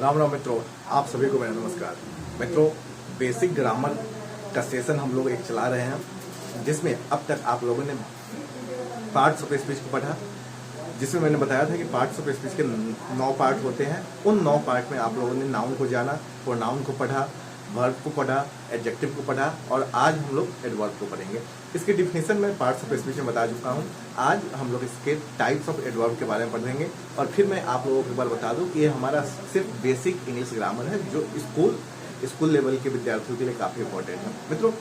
राम राम मित्रों, आप सभी को मेरा नमस्कार। मित्रों, बेसिक ग्रामर का सेशन हम लोग एक चला रहे हैं, जिसमें अब तक आप लोगों ने पार्ट्स ऑफ स्पीच को पढ़ा, जिसमें मैंने बताया था कि पार्ट्स ऑफ स्पीच के 9 पार्ट होते हैं। उन 9 पार्ट में आप लोगों ने नाउन को जाना, प्रोनाउन को पढ़ा, वर्ब को पढ़ा, एडजेक्टिव को पढ़ा, और आज हम लोग एडवर्ब को पढ़ेंगे। इसकी डिफिनेशन मैं पार्ट्स ऑफ स्पीच में बता चुका हूँ। आज हम लोग इसके टाइप्स ऑफ एडवर्ब के बारे में पढ़ेंगे, और फिर मैं आप लोगों को एक बार बता दूं कि ये हमारा सिर्फ बेसिक इंग्लिश ग्रामर है, जो स्कूल लेवल के विद्यार्थियों के लिए काफ़ी इंपॉर्टेंट है। मित्रों,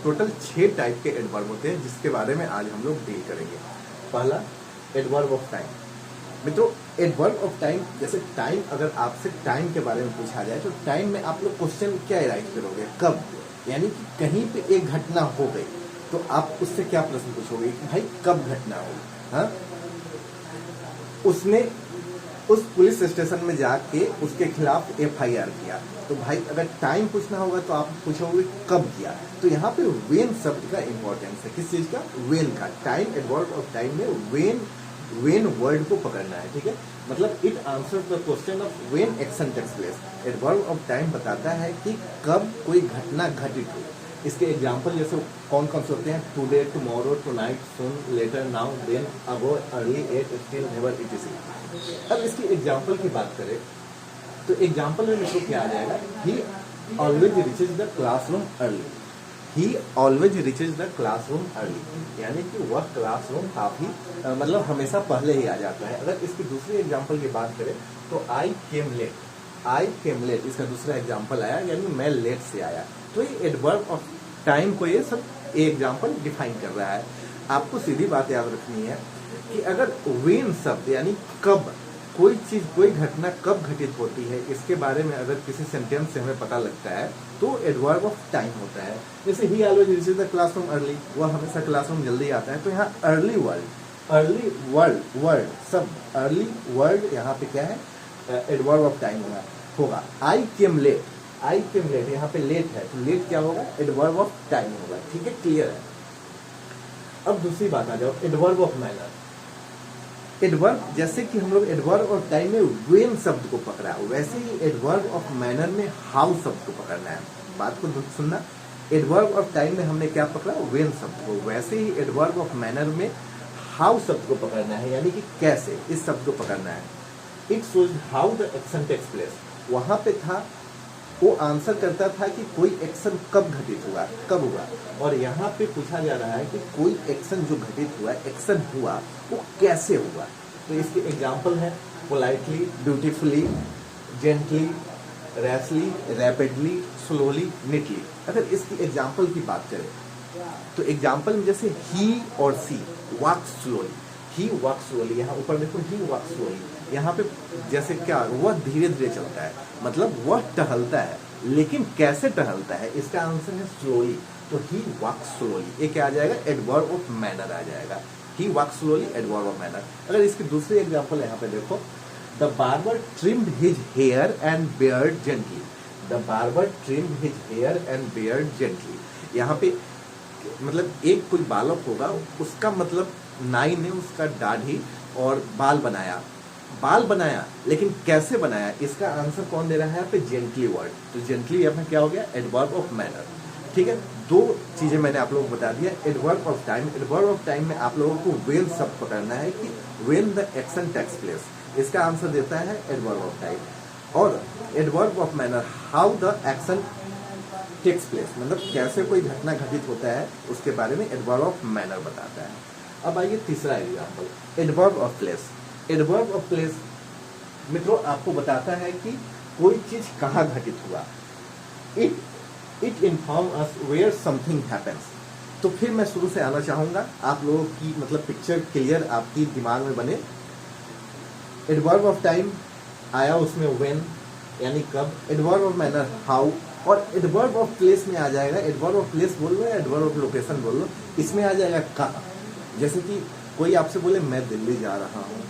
टोटल 6 टाइप के एडवर्ब होते हैं, जिसके बारे में आज हम लोग डील करेंगे। पहला, एडवर्ब ऑफ टाइम। मित्रों, एडवर्ब ऑफ टाइम, जैसे टाइम, अगर आपसे टाइम के बारे में पूछा जाए तो टाइम में आप लोग क्वेश्चन क्या राइट करोगे? कब, यानी कि कहीं पे एक घटना हो गई तो आप उससे क्या प्रश्न पूछोगे कि भाई कब घटना हुई? हाँ, उसने उस पुलिस स्टेशन में जाके उसके खिलाफ FIR किया, तो भाई अगर टाइम पूछना होगा तो आप पूछोगे कब किया। तो यहाँ पे वेन शब्द का इंपॉर्टेंस है। किस चीज का? वेन का। टाइम, एडवर्ब ऑफ टाइम में वेन वर्ड को पकड़ना है, ठीक है। मतलब it answers the question of when action takes place. Adverb of time बताता है कि कब कोई घटना घटित हुई। इसके एग्जाम्पल जैसे कौन कौन से होते हैं? Today, tomorrow, tonight, soon, later, now, then, above, early, at, still, never, etc। अब इसकी एग्जाम्पल की बात करें तो एग्जाम्पल में मित्रों क्या आ जाएगा? ही always reaches the classroom early. He always reaches the classroom early, यानी कि वह क्लासरूम काफी मतलब हमेशा पहले ही आ जाता है। अगर इसकी दूसरी एग्जाम्पल की बात करें तो आई केम लेट, इसका दूसरा एग्जाम्पल आया, यानी मैं लेट से आया। तो ये एडवर्ब ऑफ टाइम को ये सब एग्जाम्पल डिफाइन कर रहा है। आपको सीधी बात याद रखनी है कि अगर वेन शब्द यानी कब, कोई चीज, कोई घटना कब घटित होती है, इसके बारे में अगर किसी सेंटेंस से हमें पता लगता है तो एडवर्ब ऑफ टाइम होता है। जैसे ही always reaches the classroom early, वह हमेशा क्लासरूम जल्दी आता है। तो यहाँ अर्ली वर्ड सब अर्ली वर्ड यहाँ पे क्या है? एडवर्ब ऑफ टाइम होगा। आई केम लेट, यहाँ पे लेट है, तो लेट क्या होगा? एडवर्ब ऑफ टाइम होगा। ठीक है, क्लियर है। अब दूसरी बात आ जाओ, एडवर्ब ऑफ मैनर। एडवर्ब, जैसे कि हम लोग एडवर्ब ऑफ टाइम में वेन शब्द को पकड़ा, वैसे ही एडवर्ब ऑफ मैनर में हाउ शब्द को पकड़ना है। बात को सुनना, एडवर्ब ऑफ टाइम में हमने क्या पकड़ा? वेन शब्द को। वैसे ही एडवर्ब ऑफ मैनर में हाउ शब्द को पकड़ना है, यानी कि कैसे, इस शब्द को पकड़ना है। It shows how the action takes place. वहां पे था, वो आंसर करता था कि कोई एक्शन कब घटित हुआ, कब हुआ। और यहाँ पे पूछा जा रहा है कि कोई एक्शन जो घटित हुआ, एक्शन हुआ, वो कैसे हुआ। तो इसके एग्जाम्पल है politely, beautifully, gently, rashly, rapidly, slowly, neatly. अगर इसकी एग्जाम्पल की बात करें तो एग्जाम्पल में जैसे ही और सी वॉक स्लोली, ही वॉक स्लोली, यहाँ ऊपर देखो ही वॉक स्लोली। यहाँ पे जैसे क्या, वह धीरे धीरे चलता है, मतलब वह टहलता है, लेकिन कैसे टहलता है? इसका आंसर है स्लोली। तो ही वॉक स्लोली, ये क्या आ जाएगा? एडवर्ब ऑफ मैनर आ जाएगा। He walk slowly, adverb of manner. अगर इसकी दूसरी एग्जाम्पल यहाँ पे देखो, the barber trimmed his hair and beard gently. The barber trimmed his hair and beard gently. यहाँ पे मतलब एक कोई बालक होगा, उसका मतलब नाई ने उसका दाढ़ी और बाल बनाया, लेकिन कैसे बनाया? इसका आंसर कौन दे रहा है यहाँ पे? Gently word. तो जेंटली यहाँ पे क्या हो गया? Adverb of manner. ठीक है, 2 चीजें मैंने आप लोगों को बता दिया। Adverb of time, adverb of time में आप लोगों को वेन शब्द पकड़ना है कि when the action takes place, इसका आंसर देता है एडवर्ब ऑफ टाइम। और adverb of manner, how the action takes place, मतलब कैसे कोई घटना घटित होता है, उसके बारे में एडवर्ब ऑफ मैनर बताता है। अब आइए तीसरा example, adverb of place. Adverb of place मित्रों आपको बताता है कि कोई चीज कहाँ घटित हुआ। It inform us where something happens. तो फिर मैं शुरू से आना चाहूंगा, आप लोगों की मतलब पिक्चर क्लियर आपकी दिमाग में बने। एडवर्ब ऑफ टाइम आया, उसमें व्हेन यानी कब, एडवर्ब ऑफ मैनर हाउ, और एडवर्ब ऑफ प्लेस में आ जाएगा, एडवर्ब ऑफ प्लेस बोल लो या एडवर्ब ऑफ लोकेशन बोल लो, इसमें आ जाएगा कहाँ। जैसे कि कोई आपसे बोले मैं दिल्ली जा रहा हूँ,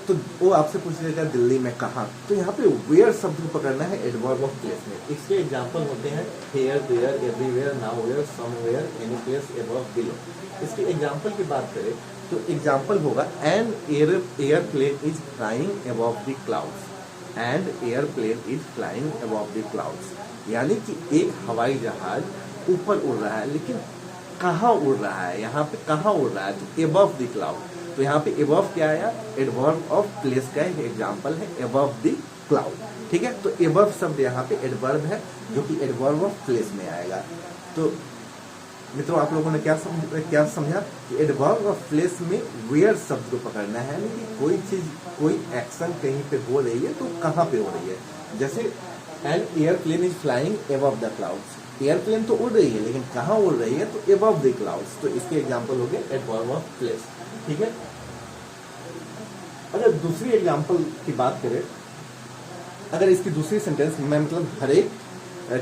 तो वो आपसे पूछ लेगा दिल्ली में कहाँ। तो यहाँ पे वेयर शब्द को पकड़ना है एडवर्ब ऑफ प्लेस में। इसके एग्जाम्पल होते हैं here, there, everywhere, nowhere, somewhere, any place, above, below. इसके एग्जाम्पल की बात करें तो एग्जाम्पल होगा an airplane is flying above the clouds. And airplane is flying above the clouds, यानी कि एक हवाई जहाज ऊपर उड़ रहा है, लेकिन कहाँ उड़ रहा है, यहाँ पे कहाँ उड़ रहा है, तो एबव द क्लाउड। तो यहाँ पे एबव क्या आया, एडवर्ब ऑफ प्लेस का एक एग्जाम्पल है, एबव द क्लाउड, ठीक है। तो एबव शब्द यहाँ पे एडवर्ब है, जो कि एडवर्ब ऑफ प्लेस में आएगा। तो मित्रों आप लोगों ने क्या समझा कि एडवर्ब ऑफ प्लेस में वेयर शब्द को पकड़ना है, यानी कि कोई चीज, कोई एक्शन कहीं पे हो रही है तो कहाँ पे हो रही है। जैसे N airplane is flying above the clouds, airplane तो उड़ रही है लेकिन कहाँ उड़ रही है, तो एबव द क्लाउड्स। तो इसके एग्जाम्पल हो गए एडवर्ब ऑफ प्लेस, ठीक है। अगर दूसरी एग्जाम्पल की बात करें, अगर इसकी दूसरी सेंटेंस में मतलब हर एक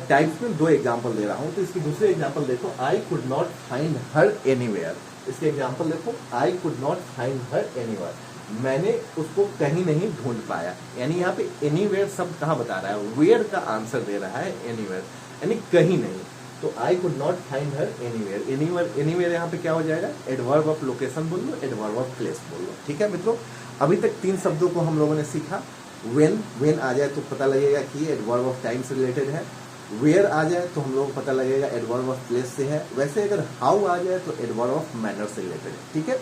टाइप्स में 2 एग्जाम्पल दे रहा हूं, तो इसकी दूसरी एग्जाम्पल देखो, I could not find her anywhere. इसके एग्जाम्पल देखो, I could not find her anywhere, मैंने उसको कहीं नहीं ढूंढ पाया। यानी यहाँ पे एनीवेयर शब्द कहाँ बता रहा है, वेयर का आंसर दे रहा है एनीवेयर, यानी कहीं नहीं। तो I could not find her anywhere, anywhere यहाँ पे क्या हो जाएगा, एडवर्ब ऑफ लोकेशन बोल लो, एडवर्ब ऑफ प्लेस बोल लो, ठीक है मित्रों। अभी तक 3 शब्दों को हम लोगों ने सीखा। वेन आ जाए तो पता लगेगा कि एडवर्ब ऑफ टाइम से रिलेटेड है, वेयर आ जाए तो हम लोगों को पता लगेगा एडवर्ब ऑफ प्लेस से है, वैसे अगर हाउ आ जाए तो एडवर्ब ऑफ मैनर से रिलेटेड है, ठीक है।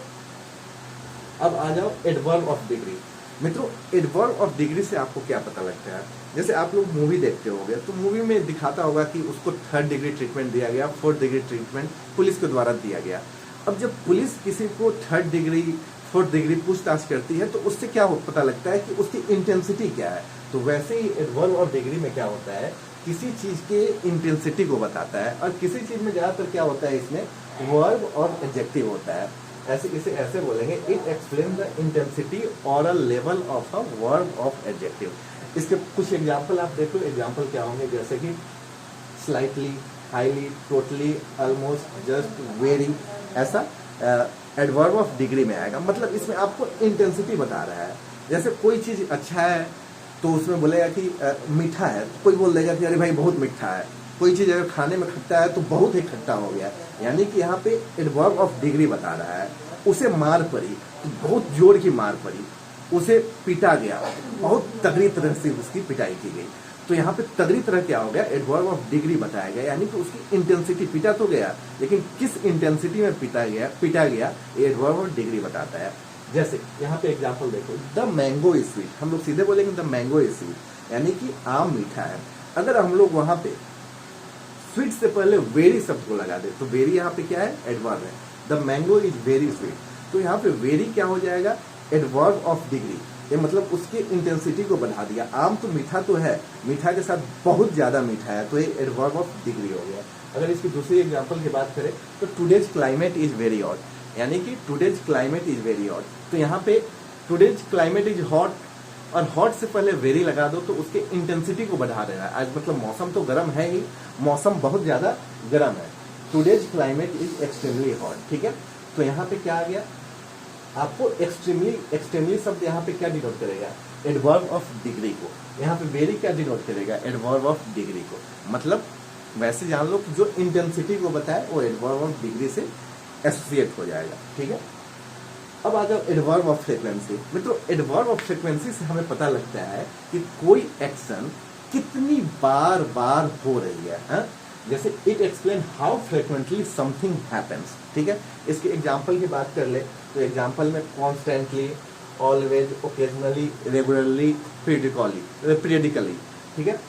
अब आ जाओ एडवर्ब ऑफ डिग्री। मित्रों एडवर्ब ऑफ डिग्री से आपको क्या पता लगता है, जैसे आप लोग मूवी देखते होंगे तो मूवी में दिखाता होगा कि उसको 3rd डिग्री ट्रीटमेंट दिया गया, 4th डिग्री ट्रीटमेंट पुलिस के द्वारा दिया गया। अब जब पुलिस किसी को 3rd डिग्री 4th डिग्री पूछताछ करती है तो उससे क्या पता लगता है कि उसकी इंटेंसिटी क्या है। तो वैसे ही एडवर्ब ऑफ डिग्री में क्या होता है, किसी चीज के इंटेंसिटी को बताता है, और किसी चीज में ज्यादातर क्या होता है, इसमें वर्ब और एडजेक्टिव होता है। ऐसे इसे ऐसे बोलेंगे, इट एक्सप्लेन द इंटेंसिटी और a level of a verb of adjective. इसके कुछ एग्जाम्पल आप देखो, एग्जाम्पल क्या होंगे, जैसे कि slightly, highly, totally, almost, just, very, ऐसा एडवर्ब ऑफ डिग्री में आएगा। मतलब इसमें आपको इंटेंसिटी बता रहा है। जैसे कोई चीज अच्छा है तो उसमें बोलेगा कि मीठा है, तो कोई बोल देगा कि अरे भाई बहुत मीठा है। कोई चीज अगर खाने में खट्टा है तो बहुत ही खट्टा हो गया, यानी कि यहाँ पे एडवर्ब ऑफ डिग्री बता रहा है। उसे मार पड़ी तो बहुत जोर की मार पड़ी, उसे पीटा गया, बहुत तगड़ी तरह से उसकी पिटाई की गई। तो यहाँ पे तगड़ी तरह क्या हो गया, एडवर्ब ऑफ डिग्री बताया गया, यानी कि उसकी इंटेंसिटी, पीटा तो गया लेकिन किस इंटेंसिटी में पीटा गया एडवर्ब ऑफ डिग्री बताता है। जैसे यहाँ पे एग्जाम्पल देखो, द मैंगो इज स्वीट, हम लोग सीधे बोलेंगे द मैंगो इज स्वीट, यानी कि आम मीठा है। अगर हम लोग वहां पे स्वीट से पहले वेरी शब्द को लगा दे तो वेरी यहाँ पे क्या है, एडवर्ब है। The mango is very sweet, तो यहाँ पे वेरी क्या हो जाएगा, एडवर्ब ऑफ डिग्री। ये मतलब उसकी इंटेंसिटी को बढ़ा दिया। आम तो मीठा तो है, मीठा के साथ बहुत ज्यादा मीठा है, तो ये एडवर्ब ऑफ डिग्री हो गया। अगर इसकी दूसरी एग्जाम्पल की बात करें तो today's climate is very hot, यानी कि today's climate is very hot. तो यहाँ पे टुडेज क्लाइमेट इज हॉट, और हॉट से पहले वेरी लगा दो तो उसके इंटेंसिटी को बढ़ा देना है। आज मतलब मौसम तो गर्म है ही, मौसम बहुत ज्यादा गर्म है। Today's climate is extremely hot, ठीक है। तो यहाँ पे क्या आ गया, आपको एक्सट्रीमली शब्द यहाँ पे क्या डिनोट करेगा, एडवर्ब ऑफ डिग्री को। यहाँ पे वेरी क्या डिनोट करेगा, एडवर्ब ऑफ डिग्री को। मतलब वैसे जान लो कि जो इंटेंसिटी को बताए वो एडवर्ब ऑफ डिग्री से एसोसिएट हो जाएगा, ठीक है। अब आ जाओ एडवर्ब ऑफ फ्रीक्वेंसी। मित्रों एडवर्ब ऑफ फ्रीक्वेंसी से हमें पता लगता है कि कोई एक्शन कितनी बार हो रही है, हा? जैसे it explain how frequently something happens, ठीक है। इसके एग्जाम्पल की बात कर ले तो एग्जाम्पल में constantly, always, occasionally, regularly, periodically, ठीक है।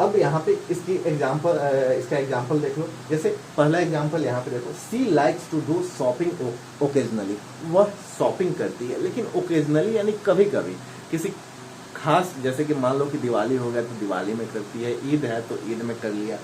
अब यहाँ पे इसका एग्जाम्पल देख लो। जैसे पहला एग्जाम्पल यहाँ पे देखो, she likes to do shopping occasionally, वह शॉपिंग करती है लेकिन ओकेजनली यानी कभी कभी, किसी खास, जैसे कि मान लो कि दिवाली हो गया तो दिवाली में करती है, ईद है तो ईद में कर लिया।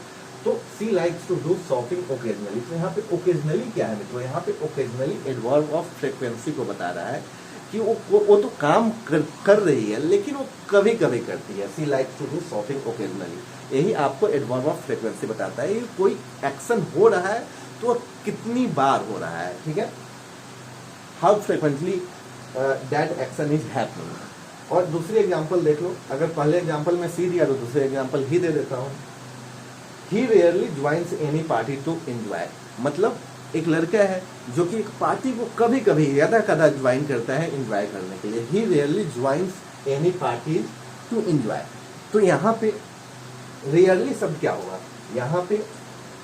तो she likes to do shopping occasionally, तो यहाँ पे ओकेजनली क्या है मित्रों, यहाँ पे ओकेजनली एडवर्ब ऑफ फ्रीक्वेंसी को बता रहा है कि वो तो काम कर रही है लेकिन वो कभी कभी करती है। She likes to do shopping occasionally, यही आपको एडवर्ब ऑफ फ्रीक्वेंसी बताता है। कोई एक्शन हो रहा है तो कितनी बार हो रहा है, ठीक है। How frequently that action is happening. और दूसरी एग्जांपल देख लो, अगर पहले एग्जांपल में सी दिया तो दूसरे एग्जांपल ही दे देता हूँ। He rarely joins any party to enjoy, मतलब एक लड़का है जो कि एक पार्टी को कभी कभी ज्यादा ज्वाइन करता है एंजॉय करने के लिए। He rarely joins any parties to enjoy. तो यहाँ पे रेयरली शब्द क्या होगा, यहाँ पे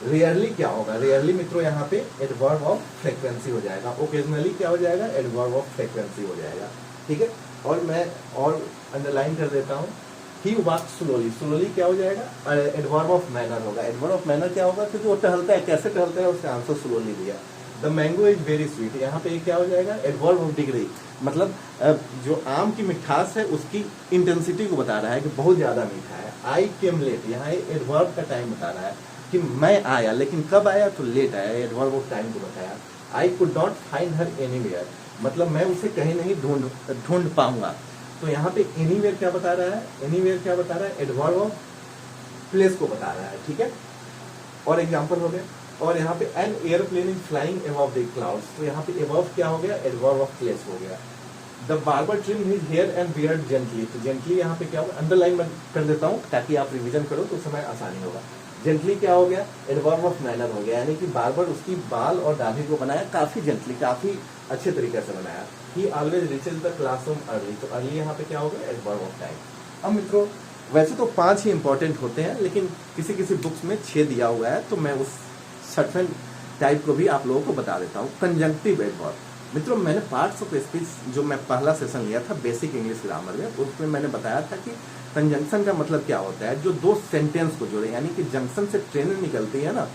रेयरली क्या होगा, रेयरली मित्रों यहाँ पे एडवर्ब ऑफ फ्रीक्वेंसी हो जाएगा, ओकेजनली क्या हो जाएगा, एडवर्ब ऑफ फ्रीक्वेंसी हो जाएगा, ठीक है। और मैं और अंडरलाइन कर देता हूँ, ही वॉक स्लोली, स्लोली क्या हो जाएगा, एडवर्ब ऑफ मैनर होगा। एडवर्ब ऑफ मैनर क्या होगा, क्योंकि वो टहलता है, कैसे टहलता है, उसका आंसर स्लोली दिया। The mango is very sweet, यहाँ पे क्या हो जाएगा, एडवर्ब ऑफ डिग्री, मतलब जो आम की मिठास है उसकी इंटेंसिटी को बता रहा है कि बहुत ज्यादा मीठा है। आई केम लेट, यहाँ एडवर्ब का टाइम बता रहा है कि मैं आया, लेकिन कब आया, तो लेट आया, एडवर्ब ऑफ टाइम को बताया। I could not find her anywhere, मतलब मैं उसे कहीं नहीं ढूंढ पाऊंगा। तो यहाँ पे एनीवेयर क्या बता रहा है, एनीवेयर क्या बता रहा है, एडवर्ब ऑफ प्लेस को बता रहा है, ठीक है। और एग्जांपल हो गया। और यहाँ पे N airplane is flying above the clouds, तो यहाँ पे अबव क्या हो गया, एडवर्ब ऑफ प्लेस हो गया। The barber trim his hair and beard gently, तो जेंटली यहाँ पे क्या होगा, अंडरलाइन कर देता हूँ ताकि आप रिवीजन करो तो समय आसानी होगा। जेंटली क्या हो गया, एडवर्ब ऑफ मैनर हो गया, यानी कि बार्बर उसकी बाल और दाढ़ी को बनाया काफी जेंटली, काफी अच्छे तरीके से बनाया। ही always reaches the classroom early, तो अर्ली यहाँ पे क्या हो गया, एडवर्ब ऑफ टाइम। अब मित्रों वैसे तो 5 ही इंपॉर्टेंट होते हैं, लेकिन किसी किसी बुक्स में 6 दिया हुआ है, तो मैं उस सर्टेन टाइप को भी आप लोगों को बता देता हूँ। कंजंक्टिव एडवर्ब, मित्रों मैंने पार्ट्स ऑफ स्पीच जो मैं पहला सेशन लिया था बेसिक इंग्लिश ग्रामर में, उसमें मैंने बताया था कि कंजंक्शन का मतलब क्या होता है, जो 2 सेंटेंस को जोड़े, यानी कि जंक्शन से ट्रेनें निकलती है ना,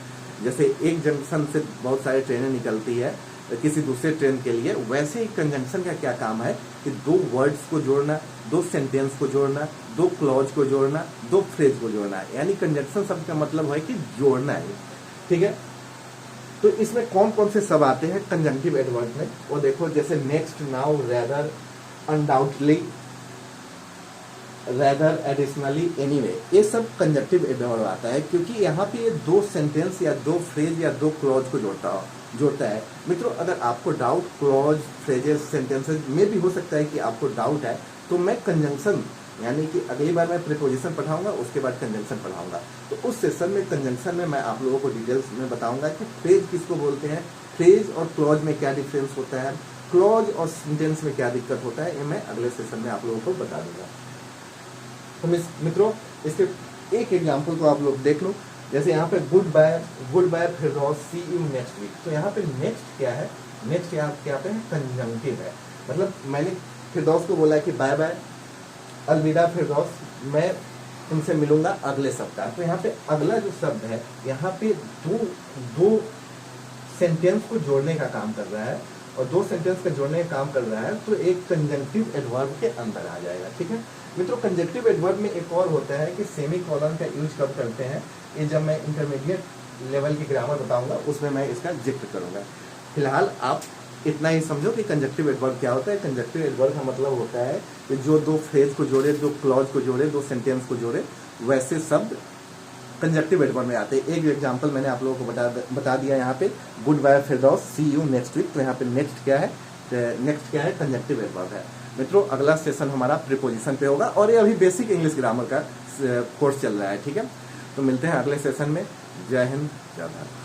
जैसे एक जंक्शन से बहुत सारे ट्रेनें निकलती है किसी दूसरे ट्रेन के लिए, वैसे ही कंजंक्शन का क्या काम है कि 2 वर्ड्स को जोड़ना, 2 सेंटेंस को जोड़ना, 2 क्लॉज को जोड़ना, 2 फ्रेज को जोड़ना, यानी कंजंक्शन शब्द का मतलब है कि जोड़ना है, ठीक है। तो इसमें कौन कौन से सब आते हैं कंजंक्टिव एडवर्ब में, वो देखो, जैसे next, now, rather, undoubtedly, rather, additionally, anyway, ये सब कंजंक्टिव एडवर्ब आता है, क्योंकि यहाँ पे ये 2 सेंटेंस या 2 फ्रेज या 2 क्लॉज को जोड़ता है। मित्रों अगर आपको डाउट क्लॉज, फ्रेजेस, सेंटेंसेस में भी हो सकता है कि आपको डाउट है, तो मैं कंजंक्शन, यानी कि अगली बार मैं प्रीपोजिशन पढ़ाऊंगा, उसके बाद कंजंक्शन पढ़ाऊंगा, तो उस सेशन में कंजंक्शन में मैं आप लोगों को डिटेल्स में बताऊंगा कि फ्रेज किसको बोलते हैं, फ्रेज और क्लॉज में क्या डिफरेंस होता है, क्लॉज और सेंटेंस में क्या दिक्कत होता है, ये मैं अगले सेशन में आप लोगों को बता दूंगा। तो मित्रों इसके एक एग्जाम्पल को आप लोग देख लो, जैसे यहाँ पे good bye Firdaus, see you next week, तो यहाँ पे नेक्स्ट क्या है, नेक्स्ट क्या पे कंजंक्टिव है, मतलब मैंने फिरदौस को बोला कि बाय बाय, अलविदा फिरदौस, मैं तुमसे मिलूंगा अगले सप्ताह, तो यहाँ पे अगला जो शब्द है, यहाँ पे दो सेंटेंस को जोड़ने का काम कर रहा है, और 2 सेंटेंस का जोड़ने का काम कर रहा है, तो एक कंजंक्टिव एडवर्ब के अंदर आ जाएगा, ठीक है। मित्रों कंजंक्टिव एडवर्ब में एक और होता है कि सेमी कॉलन का यूज कब करते हैं, ये जब मैं इंटरमीडिएट लेवल की ग्रामर बताऊंगा उसमें मैं इसका जिक्र करूंगा। फिलहाल आप इतना ही समझो कि कंजंक्टिव एडवर्ब क्या होता है। कंजंक्टिव एडवर्ब का मतलब होता है कि जो 2 फ्रेज को जोड़े, 2 क्लॉज को जोड़े, 2 सेंटेंस को जोड़े, वैसे शब्द कंजंक्टिव एडवर्ब में आते हैं। एक एग्जांपल मैंने आप लोगों को बता दिया यहाँ पे, good bye Firdaus, see you next week, तो यहाँ पे नेक्स्ट क्या है, कंजंक्टिव एडवर्ब है। मित्रों अगला सेशन हमारा प्रीपोजिशन पे होगा, और ये अभी बेसिक इंग्लिश ग्रामर का कोर्स चल रहा है, ठीक है। तो मिलते हैं अगले सेशन में। जय हिंद, जय भारत।